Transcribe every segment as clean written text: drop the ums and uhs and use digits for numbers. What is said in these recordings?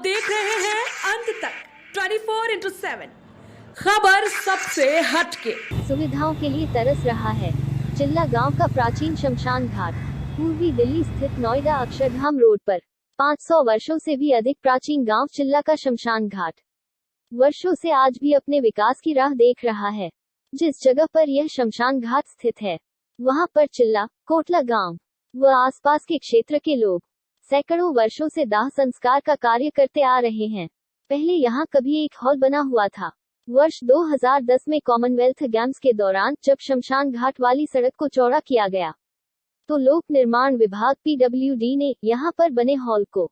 देख रहे हैं अंत तक 24/7 खबर सबसे हटके। सुविधाओं के लिए तरस रहा है चिल्ला गांव का प्राचीन शमशान घाट। पूर्वी दिल्ली स्थित नोएडा अक्षरधाम रोड पर 500 वर्षों से भी अधिक प्राचीन गांव चिल्ला का शमशान घाट वर्षों से आज भी अपने विकास की राह देख रहा है। जिस जगह पर यह शमशान घाट स्थित है वहां पर चिल्ला, कोटला गांव व आसपास के क्षेत्र के लोग सैकड़ों वर्षों से दाह संस्कार का कार्य करते आ रहे हैं। पहले यहाँ कभी एक हॉल बना हुआ था। वर्ष 2010 में कॉमनवेल्थ गेम्स के दौरान जब शमशान घाट वाली सड़क को चौड़ा किया गया तो लोक निर्माण विभाग PWD ने यहाँ पर बने हॉल को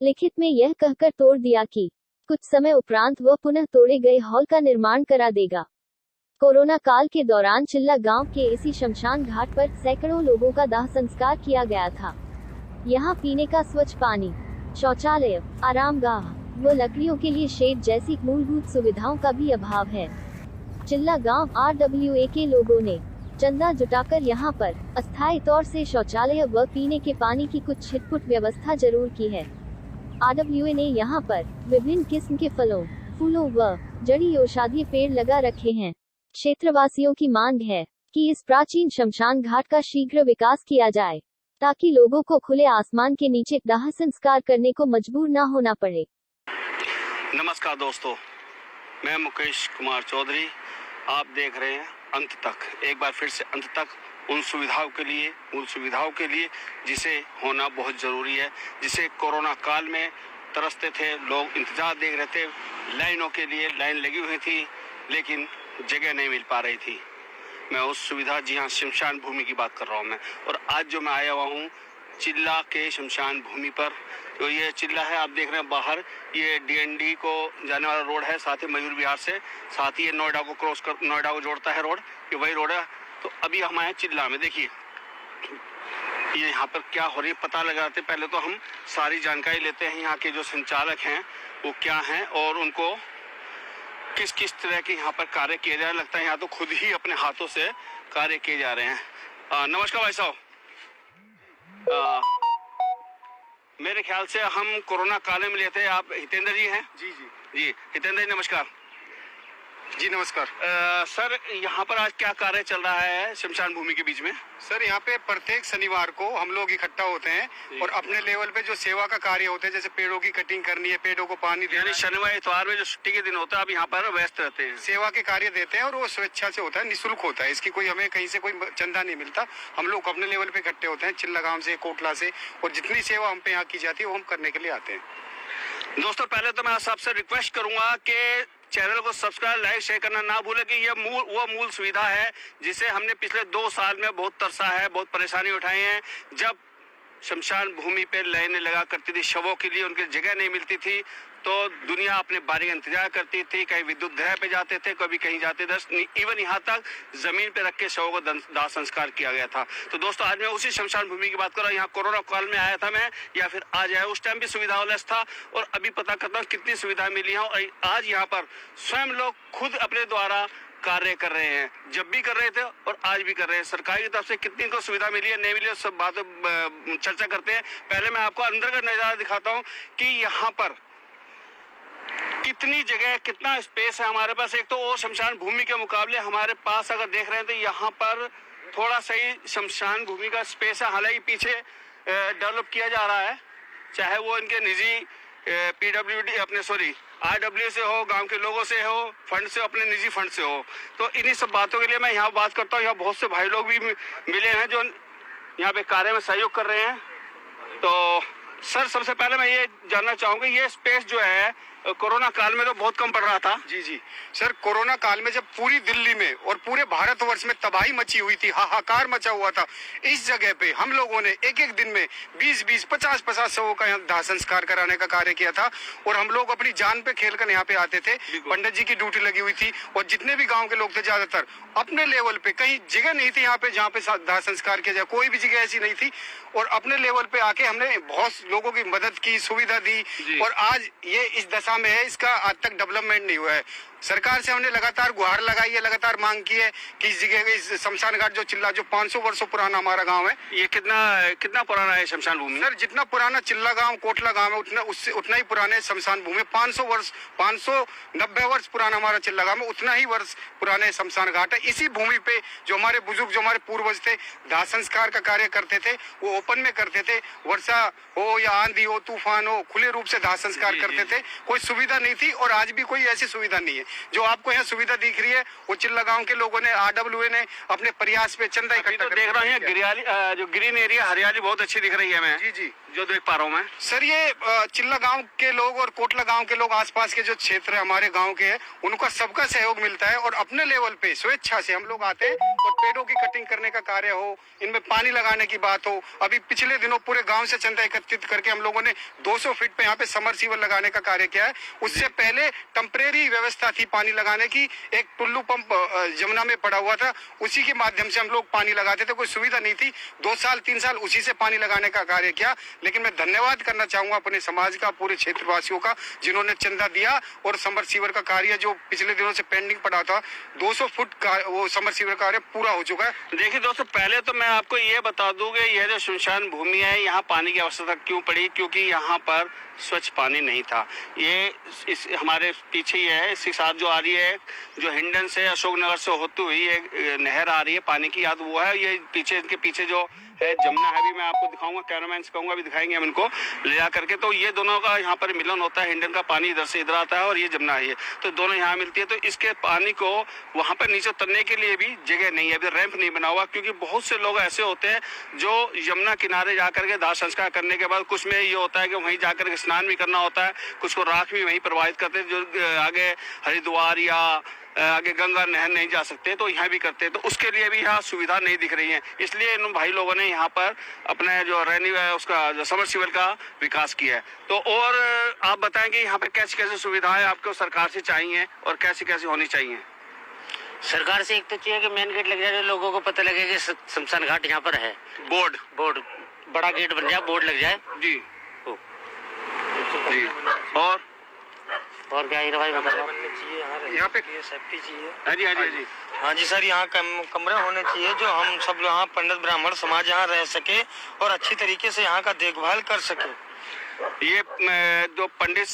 लिखित में यह कहकर तोड़ दिया कि कुछ समय उपरांत वह पुनः तोड़े गए हॉल का निर्माण करा देगा। कोरोना काल के दौरान चिल्ला गांव के इसी शमशान घाट पर सैकड़ों लोगों का दाह संस्कार किया गया था। यहाँ पीने का स्वच्छ पानी, शौचालय, आरामगाह व लकड़ियों के लिए शेड जैसी मूलभूत सुविधाओं का भी अभाव है। चिल्ला गांव RWA के लोगों ने चंदा जुटाकर यहाँ पर अस्थायी तौर से शौचालय व पीने के पानी की कुछ छिटपुट व्यवस्था जरूर की है। RWA ने यहाँ पर विभिन्न किस्म के फलों, फूलों व जड़ी औषधीय पेड़ लगा रखे हैं। क्षेत्रवासियों की मांग है कि इस प्राचीन शमशान घाट का शीघ्र विकास किया जाए ताकि लोगों को खुले आसमान के नीचे दाह संस्कार करने को मजबूर न होना पड़े। नमस्कार दोस्तों, मैं मुकेश कुमार चौधरी। आप देख रहे हैं अंत तक। एक बार फिर से अंत तक उन सुविधाओं के लिए जिसे होना बहुत ज़रूरी है, जिसे कोरोना काल में तरसते थे लोग, इंतज़ार देख रहे थे, लाइनों के लिए लाइन लगी हुई थी लेकिन जगह नहीं मिल पा रही थी। मैं उस सुविधा, जी हाँ, शमशान भूमि की बात कर रहा हूँ मैं। और आज जो मैं आया हुआ हूँ चिल्ला के शमशान भूमि पर, तो ये चिल्ला है, आप देख रहे हैं बाहर, ये DND को जाने वाला रोड है, साथ ही मयूर विहार से, साथ ही ये नोएडा को जोड़ता है रोड, ये वही रोड है। तो अभी हम आए चिल्ला में। देखिए ये यहाँ पर क्या हो रही है पता लगाते पहले तो हम सारी जानकारी लेते हैं यहाँ के जो संचालक हैं वो क्या हैं और उनको किस किस तरह के यहाँ पर कार्य किए जा रहे हैं। लगता है यहाँ तो खुद ही अपने हाथों से कार्य किए जा रहे हैं। नमस्कार भाई साहब। मेरे ख्याल से हम कोरोना काल में मिले थे। आप हितेंद्र जी हैं? जी हितेंद्र जी नमस्कार। जी नमस्कार। सर यहाँ पर आज क्या कार्य चल रहा है शमशान भूमि के बीच में? सर यहाँ पे प्रत्येक शनिवार को हम लोग इकट्ठा होते हैं और अपने लेवल पे जो सेवा का कार्य होता है, जैसे पेड़ों की कटिंग करनी है, पेड़ों को पानी देना, यानी शनिवार इतवार में जो छुट्टी के दिन होता है आप यहाँ पर व्यस्त रहते हैं, सेवा के कार्य देते हैं और वो स्वेच्छा से होता है, निःशुल्क होता है। इसकी कोई हमें कहीं से कोई चंदा नहीं मिलता। हम लोग अपने लेवल पे इकट्ठे होते हैं चिल्ला गाँव से, कोटला से, और जितनी सेवा हम पे यहाँ की जाती है वो हम करने के लिए आते हैं। दोस्तों पहले तो मैं सबसे रिक्वेस्ट करूंगा कि चैनल को सब्सक्राइब, लाइक, शेयर करना ना भूलें कि ये मूल सुविधा है जिसे हमने पिछले 2 साल में बहुत तरसा है, बहुत परेशानी उठाई है। जब शमशान भूमि पे लाइनें लगा करती थी शवों के लिए, उनकी जगह नहीं मिलती थी तो दुनिया अपने बारी का इंतजार करती थी। कहीं विद्युत ग्रह पे जाते थे, कभी कहीं जाते थे, इवन यहाँ तक जमीन पे रख के शवों को दाह संस्कार किया गया था। तो दोस्तों आज मैं उसी शमशान भूमि की बात कर रहा हूँ। यहाँ कोरोना काल में आया था मैं, या फिर आज आया, उस टाइम भी सुविधाओं था और अभी पता करता हूँ कितनी सुविधाएं मिली हैं। और आज यहाँ पर स्वयं लोग खुद अपने द्वारा कार्य कर रहे हैं, जब भी कर रहे थे और आज भी कर रहे हैं। सरकार की तरफ से कितनी को सुविधा मिली है, नहीं मिली है, सब बातें चर्चा करते हैं। पहले मैं आपको अंदर का नजारा दिखाता हूँ कि यहाँ पर कितनी जगह, कितना स्पेस है हमारे पास। एक तो वो शमशान भूमि के मुकाबले हमारे पास अगर देख रहे हैं तो यहाँ पर थोड़ा सही शमशान भूमि का स्पेस है। हालांकि पीछे डेवलप किया जा रहा है, चाहे वो इनके निजी PWD RW से हो, गांव के लोगों से हो, फंड से, अपने निजी फंड से हो। तो इन्हीं सब बातों के लिए मैं यहाँ बात करता हूँ। यहाँ बहुत से भाई लोग भी मिले हैं जो यहाँ पे कार्य में सहयोग कर रहे हैं। तो सर सबसे पहले मैं ये जानना चाहूँगा, ये स्पेस जो है कोरोना काल में तो बहुत कम पड़ रहा था। जी सर, कोरोना काल में जब पूरी दिल्ली में और पूरे भारतवर्ष में तबाही मची हुई थी, हाहाकार मचा हुआ था, इस जगह पे हम लोगों ने एक दिन में 20-20, 50-50 शवों का यहाँ दाह संस्कार कराने का कार्य किया था। और हम लोग अपनी जान पे खेल कर यहाँ पे आते थे। पंडित जी की ड्यूटी लगी हुई थी और जितने भी गाँव के लोग थे ज्यादातर अपने लेवल पे, कहीं जगह नहीं थी यहाँ पे जहाँ पे दाह संस्कार किया जाए, कोई भी जगह ऐसी नहीं थी। और अपने लेवल पे आके हमने बहुत लोगों की मदद की, सुविधा दी। और आज ये इस दशा में है, इसका आज तक डेवलपमेंट नहीं हुआ है। सरकार से हमने लगातार गुहार लगाई है, लगातार मांग की है कि इस जगह इस शमशान घाट जो 500 वर्षों पुराना हमारा गांव है। ये कितना पुराना है शमशान भूमि? सर जितना पुराना चिल्ला गांव, कोटला गांव है, उतना ही पुराने शमशान भूमि। 590 वर्ष पुराना हमारा चिल्ला गांव है, उतना ही वर्ष पुराने शमशान घाट है। इसी भूमि पे जो हमारे बुजुर्ग, जो हमारे पूर्वज थे, दाह संस्कार का कार्य करते थे, वो ओपन में करते थे। वर्षा हो या आंधी हो, तूफान हो, खुले रूप से दाह संस्कार करते थे। कोई सुविधा नहीं थी और आज भी कोई ऐसी सुविधा नहीं है। जो आपको यहाँ सुविधा दिख रही है वो चिल्ला गांव के लोगों ने, RWA ने अपने प्रयास पे चंदा इकट्ठा तो देख रहा हूँ जो ग्रीन एरिया, हरियाली बहुत अच्छी दिख रही है मैं जी जो देख पा रहा हूँ मैं। सर ये चिल्ला गांव के लोग और कोटला गांव के लोग, आसपास के जो क्षेत्र है हमारे गांव के हैं, उनका सबका सहयोग मिलता है और अपने लेवल पे स्वेच्छा से हम लोग आते हैं और पेड़ों की कटिंग करने का कार्य हो, इनमें पानी लगाने की बात हो। अभी पिछले दिनों पूरे गांव से चंदा एकत्रित करके हम लोगों ने 200 फीट पे यहाँ पे समरसीबल लगाने का कार्य किया है। उससे पहले टेम्परेरी व्यवस्था थी पानी लगाने की, एक टुल्लू पंप जमुना में पड़ा हुआ था, उसी के माध्यम से हम लोग पानी लगाते थे। कोई सुविधा नहीं थी, 2 साल 3 साल उसी से पानी लगाने का कार्य किया। लेकिन मैं धन्यवाद करना चाहूंगा अपने समाज का, पूरे क्षेत्रवासियों का, जिन्होंने चंदा दिया और समरसीवर का कार्य जो पिछले दिनों से पेंडिंग पड़ा था, 200 फुट का वो समरसीवर कार्य पूरा हो चुका है। देखिए दोस्तों, पहले तो मैं आपको ये बता दूं कि यह जो शमशान भूमि है, यहाँ पानी की आवश्यकता क्यों पड़ी, क्योंकि यहाँ पर स्वच्छ पानी नहीं था। ये इस हमारे पीछे ही है, इसके साथ जो आ रही है, जो हिंडन से अशोकनगर से होती हुई एक नहर आ रही है पानी की, याद वो है। ये पीछे, इनके पीछे जो है जमुना है, भी मैं आपको दिखाऊंगा, कैमरामैन से कहूंगा भी दिखाएंगे हम इनको ले जा करके। तो ये दोनों का यहाँ पर मिलन होता है, हिंडन का पानी इधर से इधर आता है और ये जमुना है, तो दोनों यहाँ मिलती है। तो इसके पानी को वहाँ पर नीचे उतरने के लिए भी जगह नहीं है, अभी रैंप नहीं बना हुआ, क्योंकि बहुत से लोग ऐसे होते हैं जो यमुना किनारे जाकर के दाह संस्कार करने के बाद, कुछ में ये होता है कि वहीं जाकर के स्नान भी करना होता है, कुछ को राख भी वहीं प्रवाहित करते हैं, जो आगे हरिद्वार या आगे गंगा नहर नहीं जा सकते, तो यहाँ भी करते हैं। तो उसके लिए भी यहाँ सुविधा नहीं दिख रही है, इसलिए इन भाई लोगों ने यहाँ पर अपने जो उसका जो समरसीबल का विकास किया है। तो और आप बताएं कि यहाँ पे कैसी कैसी सुविधाएं आपको सरकार से चाहिए और कैसी कैसी होनी चाहिए? सरकार से एक तो चाहिए कि मेन गेट लग जाए, लोगों को पता लगे कि शमशान घाट यहाँ पर है। बोर्ड बड़ा गेट बन जाए, बोर्ड लग जाए जी। और क्या ही भाई बताओ, यहाँ पे सेफ्टी चाहिए। हाँ जी सर, यहाँ कमरे होने चाहिए जो हम सब यहाँ पंडित ब्राह्मण समाज यहाँ रह सके और अच्छी तरीके से यहाँ का देखभाल कर सके। ये जो पंडित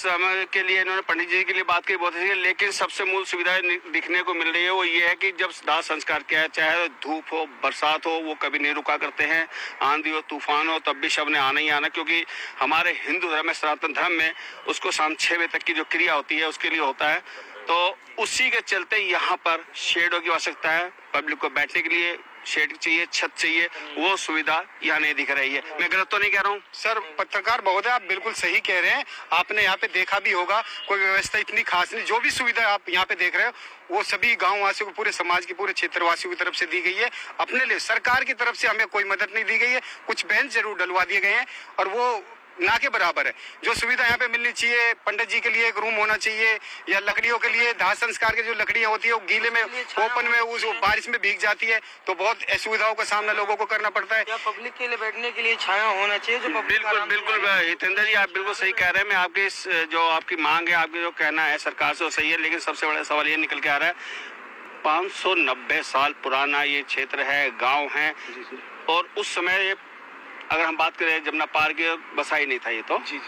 के लिए, इन्होंने पंडित जी के लिए बात की बहुत अच्छी, लेकिन सबसे मूल सुविधाएं दिखने को मिल रही है वो ये है कि जब दाह संस्कार किया है, चाहे धूप हो, बरसात हो, वो कभी नहीं रुका करते हैं। आंधी हो, तूफान हो, तब भी शव ने आना ही आना, क्योंकि हमारे हिंदू धर्म में, सनातन धर्म में, उसको शाम 6 बजे तक की जो क्रिया होती है उसके लिए होता है। तो उसी के चलते यहाँ पर शेडों की आवश्यकता है, पब्लिक को बैठने के लिए शेड चाहिए, छत चाहिए, वो सुविधा यहाँ नहीं दिख रही है। मैं गलत तो नहीं कह रहा हूँ? सर पत्रकार महोदय, आप बिल्कुल सही कह रहे हैं। आपने यहाँ पे देखा भी होगा, कोई व्यवस्था इतनी खास नहीं। जो भी सुविधा आप यहाँ पे देख रहे हो वो सभी गाँव वासियों को, पूरे समाज की, पूरे क्षेत्रवासियों की तरफ से दी गई है। अपने लिए सरकार की तरफ से हमें कोई मदद नहीं दी गई है। कुछ बेंच जरूर डलवा दिए गए हैं और वो ना के बराबर है। जो सुविधा यहाँ पे मिलनी चाहिए, पंडित जी के लिए एक रूम होना चाहिए, या लकड़ियों के लिए, दाह संस्कार की जो लकड़ियाँ होती है वो गीले में, ओपन में, उस बारिश में भीग जाती है, तो बहुत असुविधाओं का सामना लोगों को करना पड़ता है। पब्लिक के लिए बैठने के लिए छाया होना चाहिए, जो बिल्कुल हितेंद्र जी, आप बिल्कुल सही कह रहे हैं। मैं आपकी जो आपकी मांग है, आपकी जो कहना है सरकार से, वो सही है, लेकिन सबसे बड़ा सवाल ये निकल के आ रहा है, 590 साल पुराना ये क्षेत्र है, गाँव है, और उस समय अगर हम बात करें जमुना पार के, बसा ही नहीं था ये तो जी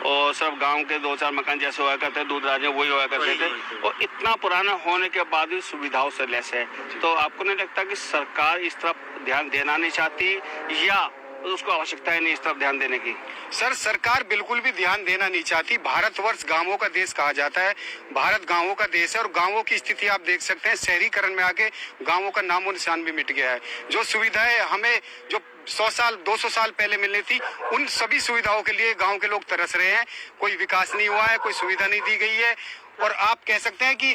और सब गांव के 2-4 मकान जैसे हुआ करते, दूध राजे वही हुआ करते थे, और इतना पुराना होने के बाद भी सुविधाओं से लैस है। तो आपको नहीं लगता कि सरकार इस तरफ ध्यान देना नहीं चाहती, या उसको आवश्यकता है नहीं इस तरफ ध्यान देने की? सर सरकार बिल्कुल भी ध्यान देना नहीं चाहती। भारतवर्ष गांवों का देश कहा जाता है, भारत गांवों का देश है, और गांवों की स्थिति आप देख सकते हैं। शहरीकरण में आके गांवों का नामो निशान भी मिट गया है। जो सुविधाएं हमें जो 100 साल 200 साल पहले मिलनी थी, उन सभी सुविधाओं के लिए गांव के लोग तरस रहे हैं। कोई विकास नहीं हुआ है, कोई सुविधा नहीं दी गई है, और आप कह सकते हैं कि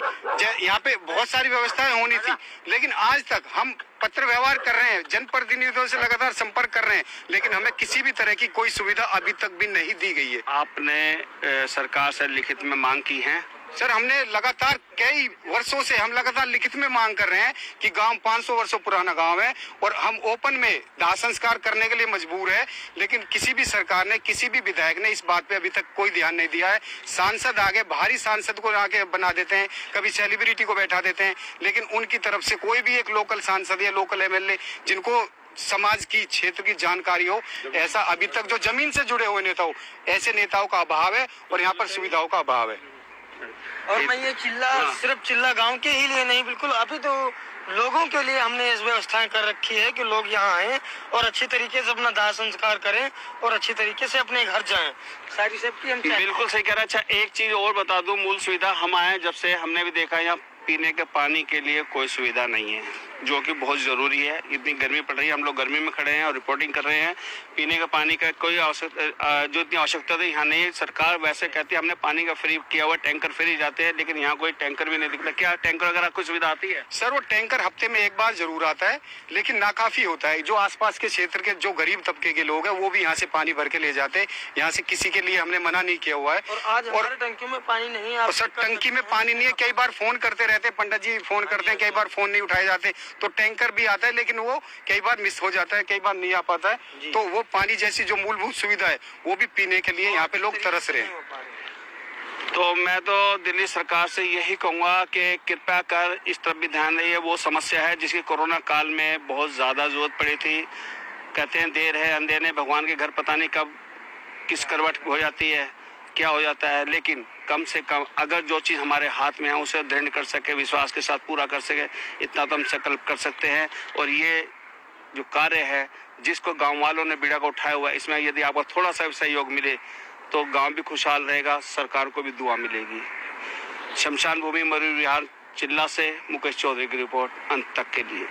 यहाँ पे बहुत सारी व्यवस्थाएं होनी थी, लेकिन आज तक हम पत्र व्यवहार कर रहे हैं, जनप्रतिनिधियों से लगातार संपर्क कर रहे हैं, लेकिन हमें किसी भी तरह की कोई सुविधा अभी तक भी नहीं दी गई है। आपने सरकार से लिखित में मांग की है? सर हमने लगातार कई वर्षों से हम लगातार लिखित में मांग कर रहे हैं कि गांव 500 वर्षों पुराना गांव है और हम ओपन में दाह संस्कार करने के लिए मजबूर है, लेकिन किसी भी सरकार ने, किसी भी विधायक ने इस बात पे अभी तक कोई ध्यान नहीं दिया है। सांसद आगे भारी सांसद को आके बना देते हैं, कभी सेलिब्रिटी को बैठा देते हैं, लेकिन उनकी तरफ से कोई भी एक लोकल सांसद या लोकल एमएलए जिनको समाज की क्षेत्र की जानकारी हो, ऐसा अभी तक जो जमीन से जुड़े हुए नेता हो, ऐसे नेताओं का अभाव है और यहाँ पर सुविधाओं का अभाव है। और मैं ये चिल्ला सिर्फ चिल्ला गांव के ही लिए नहीं, बिल्कुल अभी तो लोगों के लिए हमने इस व्यवस्थाएं कर रखी है कि लोग यहाँ आए और अच्छी तरीके से अपना दाह संस्कार करें और अच्छी तरीके से अपने घर जाएं। सारी सेफ्टी हम बिल्कुल सही कह रहा है। अच्छा एक चीज और बता दूं, मूल सुविधा हम आए जब से हमने भी देखा यहाँ पीने के पानी के लिए कोई सुविधा नहीं है, जो कि बहुत जरूरी है। इतनी गर्मी पड़ रही है, हम लोग गर्मी में खड़े हैं और रिपोर्टिंग कर रहे हैं। पीने का पानी का कोई जो इतनी आवश्यकता थी यहाँ नहीं है। सरकार वैसे कहती है हमने पानी का फ्री किया हुआ, टैंकर फ्री जाते हैं, लेकिन यहाँ कोई टैंकर भी नहीं दिखता। क्या टैंकर वगैरह कोई सुविधा आती है? सर वो टैंकर हफ्ते में एक बार जरूर आता है, लेकिन नाकाफी होता है। जो आसपास के क्षेत्र के जो गरीब तबके के लोग हैं वो भी यहाँ से पानी भर के ले जाते हैं। यहाँ से किसी के लिए हमने मना नहीं किया हुआ है। और आज हमारे टंकियों में पानी नहीं है। सर टंकी में पानी नहीं है, कई बार फोन करते रहते, पंडित जी फोन करते हैं, कई बार फोन नहीं उठाए जाते, तो टैंकर भी आता है, लेकिन वो कई बार मिस हो जाता है, कई बार नहीं आ पाता है। तो वो पानी जैसी जो मूलभूत सुविधा है वो भी पीने के लिए यहाँ पे लोग तरस रहे हैं। तो मैं तो दिल्ली सरकार से यही कहूँगा कि कृपया कर इस तरफ भी ध्यान रहिए। वो समस्या है जिसकी कोरोना काल में बहुत ज़्यादा जरूरत पड़ी थी। कहते हैं देर है अंधेरे, भगवान के घर पता नहीं कब किस करवट हो जाती है, क्या हो जाता है, लेकिन कम से कम अगर जो चीज़ हमारे हाथ में है उसे दृढ़ कर सके, विश्वास के साथ पूरा कर सके, इतना तो हम संकल्प कर सकते हैं। और ये जो कार्य है जिसको गांव वालों ने बीड़ा को उठाया हुआ है, इसमें यदि आपको थोड़ा सा भी सहयोग मिले तो गांव भी खुशहाल रहेगा, सरकार को भी दुआ मिलेगी। शमशान भूमि मयूर विहार चिल्ला से मुकेश चौधरी की रिपोर्ट अंत तक के लिए।